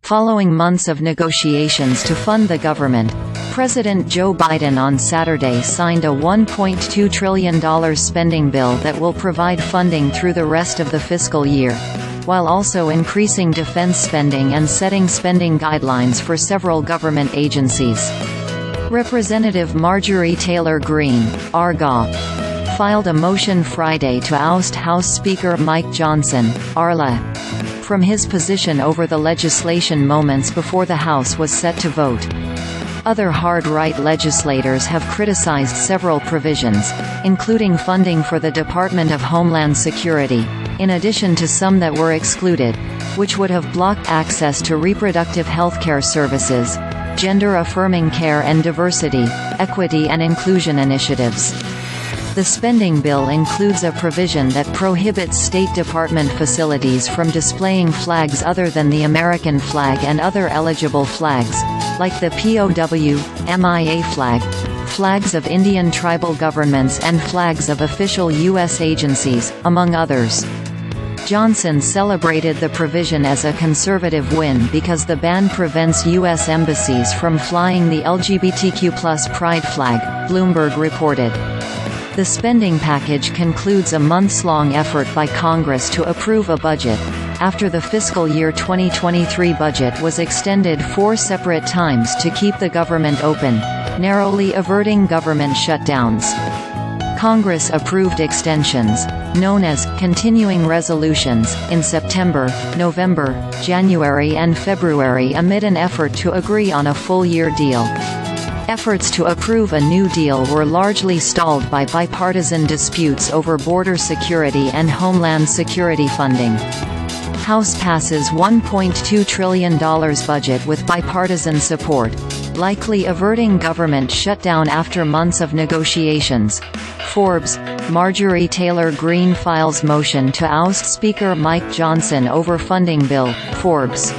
Following months of negotiations to fund the government, President Joe Biden on Saturday signed a $1.2 trillion spending bill that will provide funding through the rest of the fiscal year, while also increasing defense spending and setting spending guidelines for several government agencies. Representative Marjorie Taylor Greene, RGOP, filed a motion Friday to oust House Speaker Mike Johnson, RLA, from his position over the legislation moments before the House was set to vote. Other hard-right legislators have criticized several provisions, including funding for the Department of Homeland Security, in addition to some that were excluded, which would have blocked access to reproductive health care services, gender-affirming care and diversity, equity and inclusion initiatives. The spending bill includes a provision that prohibits State Department facilities from displaying flags other than the American flag and other eligible flags, like the POW, MIA flag, flags of Indian tribal governments and flags of official U.S. agencies, among others. Johnson celebrated the provision as a conservative win because the ban prevents U.S. embassies from flying the LGBTQ+ pride flag, Bloomberg reported. The spending package concludes a months-long effort by Congress to approve a budget, after the fiscal year 2023 budget was extended 4 separate times to keep the government open, narrowly averting government shutdowns. Congress approved extensions, known as continuing resolutions, in September, November, January and February amid an effort to agree on a full-year deal. Efforts to approve a new deal were largely stalled by bipartisan disputes over border security and homeland security funding. House passes $1.2 trillion budget with bipartisan support, likely averting government shutdown after months of negotiations. Forbes, Marjorie Taylor Greene files motion to oust Speaker Mike Johnson over funding bill, Forbes.